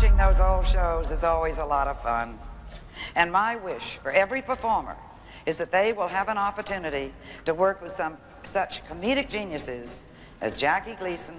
Watching those old shows is always a lot of fun. And my wish for every performer is that they will have an opportunity to work with some such comedic geniuses as Jackie Gleason,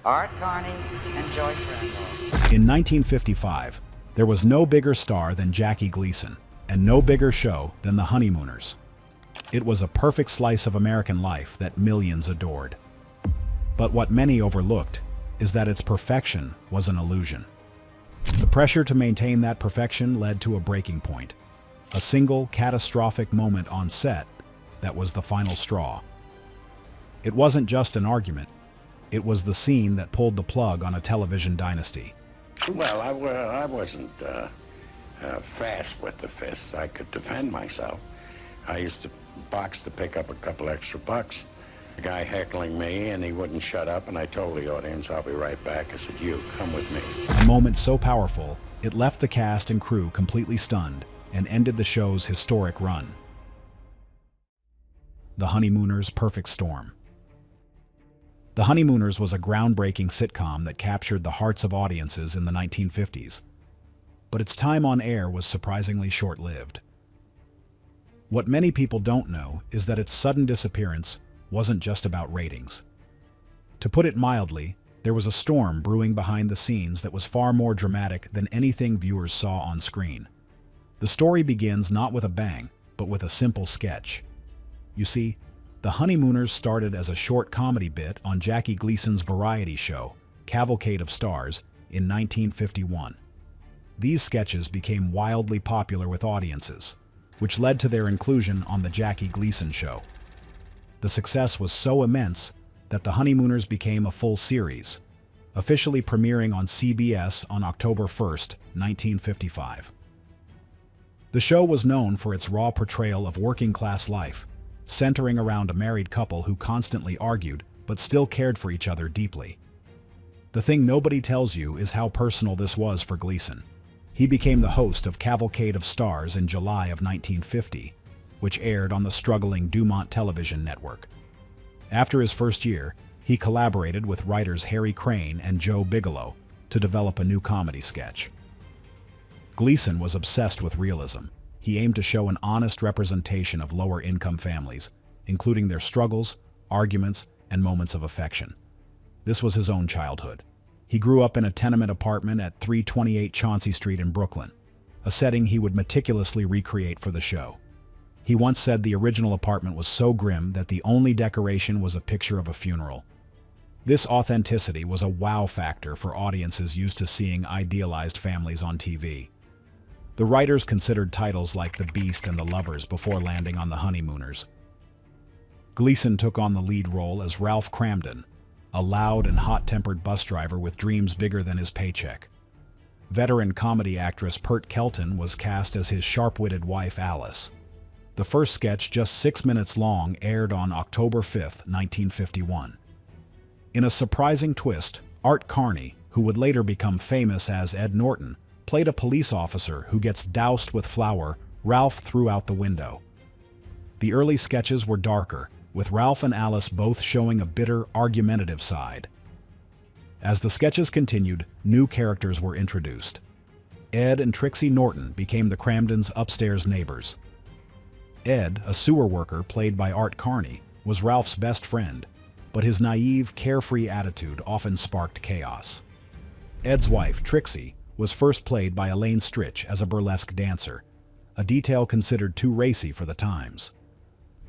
Art Carney, and Joyce Randolph. In 1955, there was no bigger star than Jackie Gleason, and no bigger show than the Honeymooners. It was a perfect slice of American life that millions adored. But what many overlooked is that its perfection was an illusion. The pressure to maintain that perfection led to a breaking point, a single catastrophic moment on set that was the final straw. It wasn't just an argument, it was the scene that pulled the plug on a television dynasty. Well, I wasn't fast with the fists. I could defend myself. I used to box to pick up a couple extra bucks. A guy heckling me, and he wouldn't shut up, and I told the audience, I'll be right back. I said, you, come with me. A moment so powerful, it left the cast and crew completely stunned and ended the show's historic run. The Honeymooners' Perfect Storm. The Honeymooners was a groundbreaking sitcom that captured the hearts of audiences in the 1950s. But its time on air was surprisingly short-lived. What many people don't know is that its sudden disappearance wasn't just about ratings. To put it mildly, there was a storm brewing behind the scenes that was far more dramatic than anything viewers saw on screen. The story begins not with a bang, but with a simple sketch. You see, the Honeymooners started as a short comedy bit on Jackie Gleason's variety show, Cavalcade of Stars, in 1951. These sketches became wildly popular with audiences, which led to their inclusion on the Jackie Gleason Show. The success was so immense that the Honeymooners became a full series, officially premiering on CBS on October 1st, 1955. The show was known for its raw portrayal of working-class life, centering around a married couple who constantly argued but still cared for each other deeply. The thing nobody tells you is how personal this was for Gleason. He became the host of Cavalcade of Stars in July of 1950, which aired on the struggling Dumont television network. After his first year, he collaborated with writers Harry Crane and Joe Bigelow to develop a new comedy sketch. Gleason was obsessed with realism. He aimed to show an honest representation of lower-income families, including their struggles, arguments, and moments of affection. This was his own childhood. He grew up in a tenement apartment at 328 Chauncey Street in Brooklyn, a setting he would meticulously recreate for the show. He once said the original apartment was so grim that the only decoration was a picture of a funeral. This authenticity was a wow factor for audiences used to seeing idealized families on TV. The writers considered titles like The Beast and The Lovers before landing on The Honeymooners. Gleason took on the lead role as Ralph Cramden, a loud and hot-tempered bus driver with dreams bigger than his paycheck. Veteran comedy actress Pert Kelton was cast as his sharp-witted wife Alice. The first sketch, just 6 minutes long, aired on October 5th, 1951. In a surprising twist, Art Carney, who would later become famous as Ed Norton, played a police officer who gets doused with flour Ralph threw out the window. The early sketches were darker, with Ralph and Alice both showing a bitter, argumentative side. As the sketches continued, new characters were introduced. Ed and Trixie Norton became the Cramdens' upstairs neighbors. Ed, a sewer worker played by Art Carney, was Ralph's best friend, but his naive, carefree attitude often sparked chaos. Ed's wife, Trixie, was first played by Elaine Stritch as a burlesque dancer, a detail considered too racy for the times.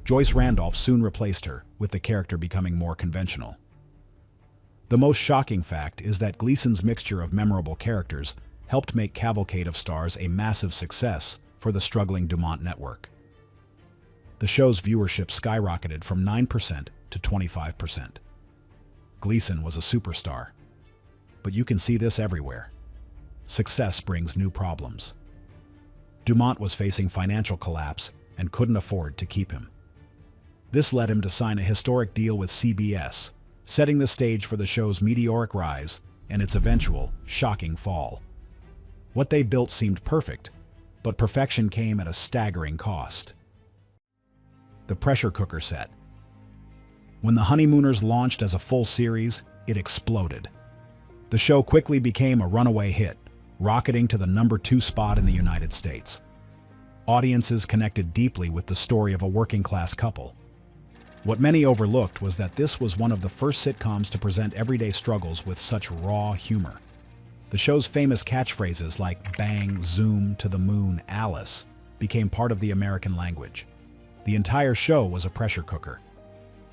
Joyce Randolph soon replaced her, with the character becoming more conventional. The most shocking fact is that Gleason's mixture of memorable characters helped make Cavalcade of Stars a massive success for the struggling Dumont network. The show's viewership skyrocketed from 9% to 25%. Gleason was a superstar. But you can see this everywhere. Success brings new problems. Dumont was facing financial collapse and couldn't afford to keep him. This led him to sign a historic deal with CBS, setting the stage for the show's meteoric rise and its eventual, shocking fall. What they built seemed perfect, but perfection came at a staggering cost. The pressure cooker set. When The Honeymooners launched as a full series, it exploded. The show quickly became a runaway hit, rocketing to the #2 spot in the United States. Audiences connected deeply with the story of a working-class couple. What many overlooked was that this was one of the first sitcoms to present everyday struggles with such raw humor. The show's famous catchphrases like "bang, zoom, to the moon, Alice" became part of the American language. The entire show was a pressure cooker.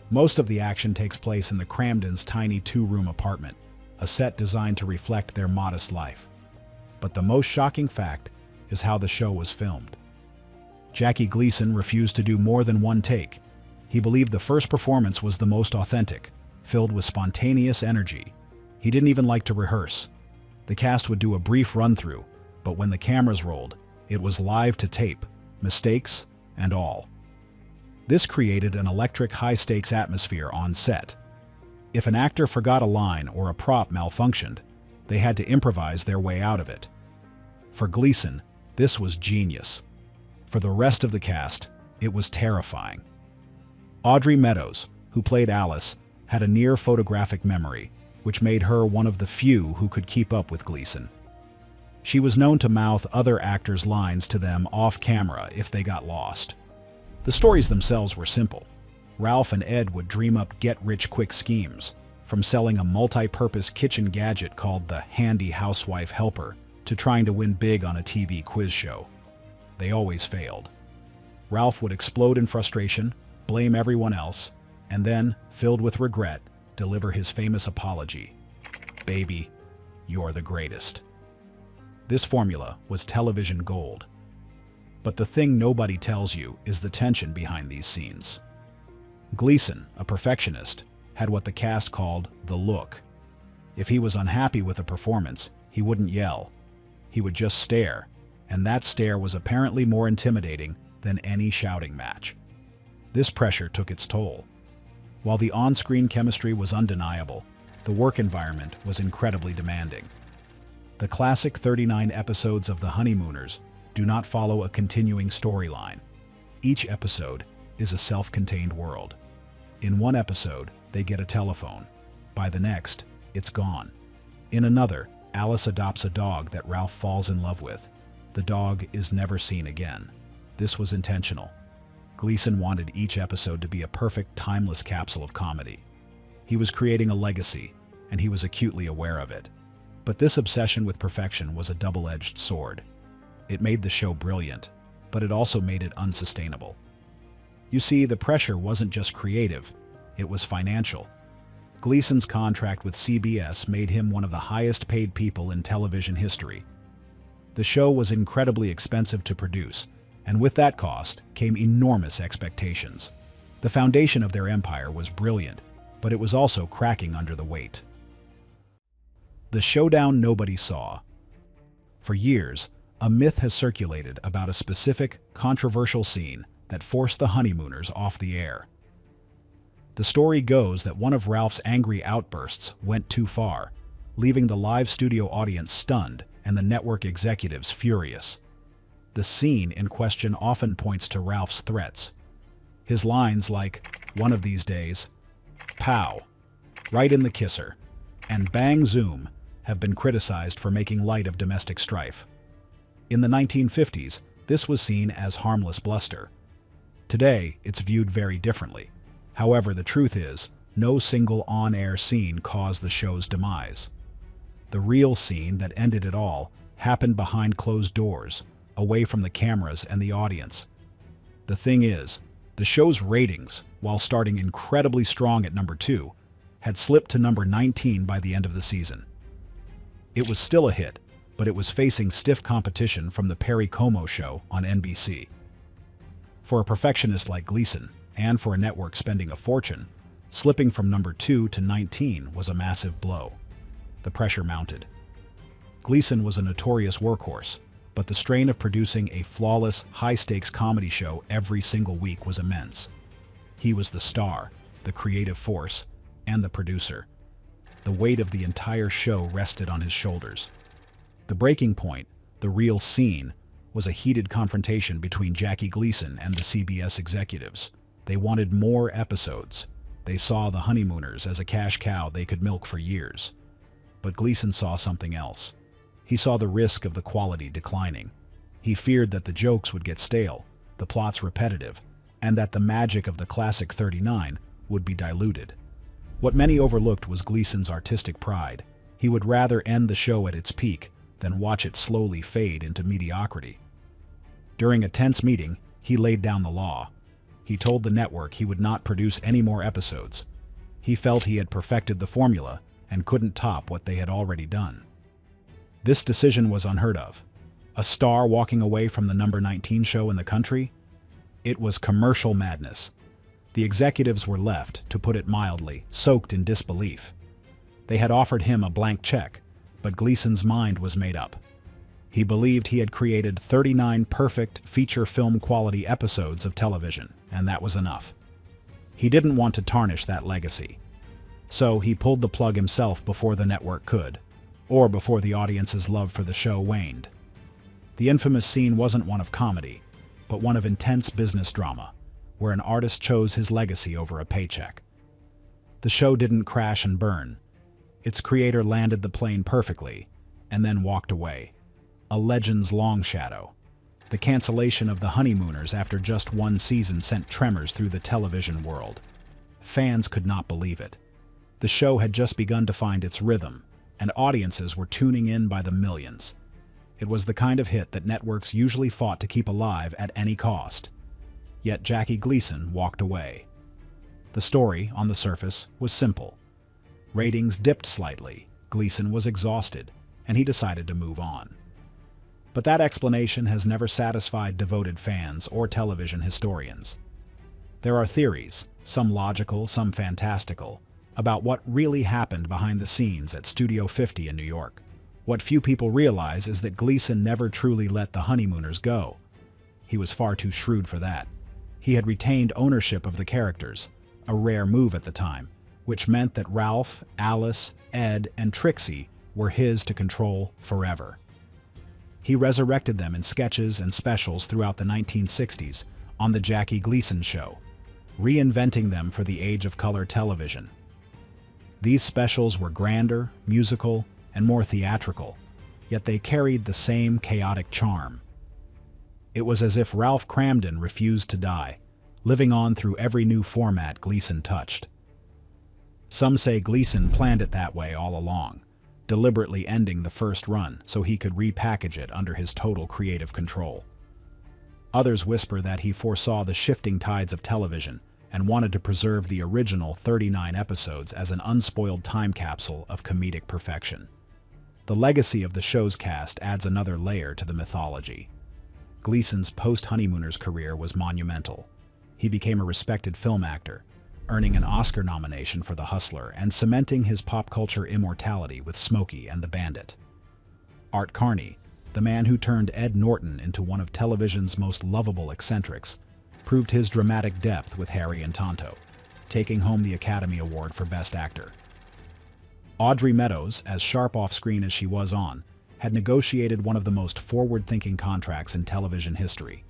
Most of the action takes place in the Cramdens' tiny 2-room apartment, a set designed to reflect their modest life. But the most shocking fact is how the show was filmed. Jackie Gleason refused to do more than one take. He believed the first performance was the most authentic, filled with spontaneous energy. He didn't even like to rehearse. The cast would do a brief run-through, but when the cameras rolled, it was live to tape, mistakes and all. This created an electric, high-stakes atmosphere on set. If an actor forgot a line or a prop malfunctioned, they had to improvise their way out of it. For Gleason, this was genius. For the rest of the cast, it was terrifying. Audrey Meadows, who played Alice, had a near photographic memory, which made her one of the few who could keep up with Gleason. She was known to mouth other actors' lines to them off-camera if they got lost. The stories themselves were simple. Ralph and Ed would dream up get-rich-quick schemes, from selling a multi-purpose kitchen gadget called the Handy Housewife Helper to trying to win big on a TV quiz show. They always failed. Ralph would explode in frustration, blame everyone else, and then, filled with regret, deliver his famous apology. "Baby, you're the greatest." This formula was television gold. But the thing nobody tells you is the tension behind these scenes. Gleason, a perfectionist, had what the cast called the look. If he was unhappy with a performance, he wouldn't yell. He would just stare, and that stare was apparently more intimidating than any shouting match. This pressure took its toll. While the on-screen chemistry was undeniable, the work environment was incredibly demanding. The classic 39 episodes of The Honeymooners do not follow a continuing storyline. Each episode is a self-contained world. In one episode, they get a telephone. By the next, it's gone. In another, Alice adopts a dog that Ralph falls in love with. The dog is never seen again. This was intentional. Gleason wanted each episode to be a perfect, timeless capsule of comedy. He was creating a legacy, and he was acutely aware of it. But this obsession with perfection was a double-edged sword. It made the show brilliant, but it also made it unsustainable. You see, the pressure wasn't just creative, it was financial. Gleason's contract with CBS made him one of the highest-paid people in television history. The show was incredibly expensive to produce, and with that cost came enormous expectations. The foundation of their empire was brilliant, but it was also cracking under the weight. The showdown nobody saw. For years, a myth has circulated about a specific, controversial scene that forced the Honeymooners off the air. The story goes that one of Ralph's angry outbursts went too far, leaving the live studio audience stunned and the network executives furious. The scene in question often points to Ralph's threats. His lines like, "One of these days," "Pow," "Right in the kisser," and "Bang zoom" have been criticized for making light of domestic strife. In the 1950s, this was seen as harmless bluster. Today, it's viewed very differently. However, the truth is, no single on-air scene caused the show's demise. The real scene that ended it all happened behind closed doors, away from the cameras and the audience. The thing is, the show's ratings, while starting incredibly strong at #2, had slipped to #19 by the end of the season. It was still a hit, but it was facing stiff competition from The Perry Como Show on NBC. For a perfectionist like Gleason, and for a network spending a fortune, slipping from #2 to 19 was a massive blow. The pressure mounted. Gleason was a notorious workhorse, but the strain of producing a flawless, high-stakes comedy show every single week was immense. He was the star, the creative force, and the producer. The weight of the entire show rested on his shoulders. The breaking point, the real scene, was a heated confrontation between Jackie Gleason and the CBS executives. They wanted more episodes. They saw the Honeymooners as a cash cow they could milk for years. But Gleason saw something else. He saw the risk of the quality declining. He feared that the jokes would get stale, the plots repetitive, and that the magic of the classic 39 would be diluted. What many overlooked was Gleason's artistic pride. He would rather end the show at its peak than watch it slowly fade into mediocrity. During a tense meeting, he laid down the law. He told the network he would not produce any more episodes. He felt he had perfected the formula and couldn't top what they had already done. This decision was unheard of. A star walking away from the number 19 show in the country? It was commercial madness. The executives were left, to put it mildly, soaked in disbelief. They had offered him a blank check, but Gleason's mind was made up. He believed he had created 39 perfect feature film quality episodes of television, and that was enough. He didn't want to tarnish that legacy. So he pulled the plug himself before the network could, or before the audience's love for the show waned. The infamous scene wasn't one of comedy, but one of intense business drama, where an artist chose his legacy over a paycheck. The show didn't crash and burn. Its creator landed the plane perfectly, and then walked away. A legend's long shadow. The cancellation of the Honeymooners after just one season sent tremors through the television world. Fans could not believe it. The show had just begun to find its rhythm, and audiences were tuning in by the millions. It was the kind of hit that networks usually fought to keep alive at any cost. Yet Jackie Gleason walked away. The story, on the surface, was simple. Ratings dipped slightly, Gleason was exhausted, and he decided to move on. But that explanation has never satisfied devoted fans or television historians. There are theories, some logical, some fantastical, about what really happened behind the scenes at Studio 50 in New York. What few people realize is that Gleason never truly let the Honeymooners go. He was far too shrewd for that. He had retained ownership of the characters, a rare move at the time, which meant that Ralph, Alice, Ed, and Trixie were his to control forever. He resurrected them in sketches and specials throughout the 1960s on The Jackie Gleason Show, reinventing them for the age of color television. These specials were grander, musical, and more theatrical, yet they carried the same chaotic charm. It was as if Ralph Cramden refused to die, living on through every new format Gleason touched. Some say Gleason planned it that way all along, deliberately ending the first run so he could repackage it under his total creative control. Others whisper that he foresaw the shifting tides of television and wanted to preserve the original 39 episodes as an unspoiled time capsule of comedic perfection. The legacy of the show's cast adds another layer to the mythology. Gleason's post-Honeymooners career was monumental. He became a respected film actor, earning an Oscar nomination for The Hustler and cementing his pop culture immortality with Smokey and the Bandit. Art Carney, the man who turned Ed Norton into one of television's most lovable eccentrics, proved his dramatic depth with Harry and Tonto, taking home the Academy Award for Best Actor. Audrey Meadows, as sharp off-screen as she was on, had negotiated one of the most forward-thinking contracts in television history.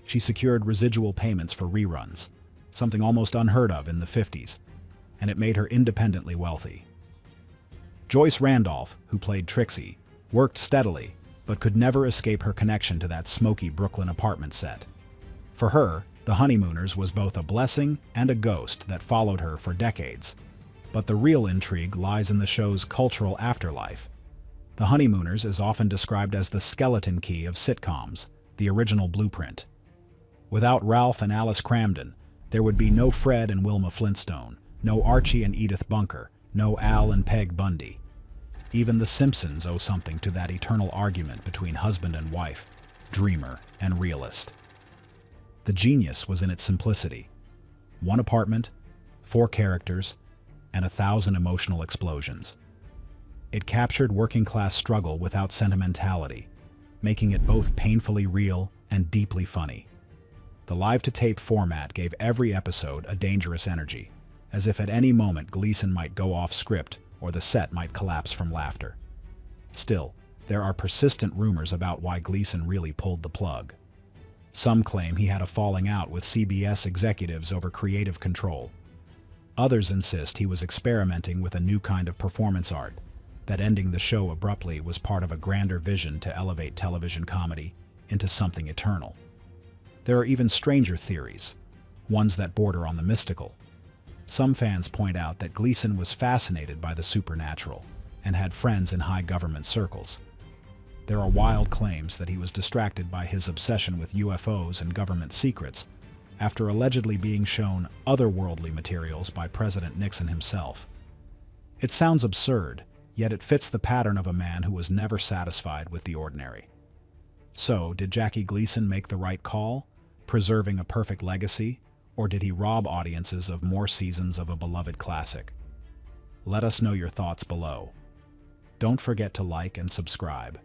She secured residual payments for reruns, something almost unheard of in the 50s, and it made her independently wealthy. Joyce Randolph, who played Trixie, worked steadily, but could never escape her connection to that smoky Brooklyn apartment set. For her, The Honeymooners was both a blessing and a ghost that followed her for decades. But the real intrigue lies in the show's cultural afterlife. The Honeymooners is often described as the skeleton key of sitcoms, the original blueprint. Without Ralph and Alice Cramden, there would be no Fred and Wilma Flintstone, no Archie and Edith Bunker, no Al and Peg Bundy. Even The Simpsons owe something to that eternal argument between husband and wife, dreamer and realist. The genius was in its simplicity. One apartment, 4 characters, and 1,000 emotional explosions. It captured working-class struggle without sentimentality, making it both painfully real and deeply funny. The live-to-tape format gave every episode a dangerous energy, as if at any moment Gleason might go off script or the set might collapse from laughter. Still, there are persistent rumors about why Gleason really pulled the plug. Some claim he had a falling out with CBS executives over creative control. Others insist he was experimenting with a new kind of performance art, that ending the show abruptly was part of a grander vision to elevate television comedy into something eternal. There are even stranger theories, ones that border on the mystical. Some fans point out that Gleason was fascinated by the supernatural and had friends in high government circles. There are wild claims that he was distracted by his obsession with UFOs and government secrets after allegedly being shown otherworldly materials by President Nixon himself. It sounds absurd, yet it fits the pattern of a man who was never satisfied with the ordinary. So, did Jackie Gleason make the right call, preserving a perfect legacy, or did he rob audiences of more seasons of a beloved classic? Let us know your thoughts below. Don't forget to like and subscribe.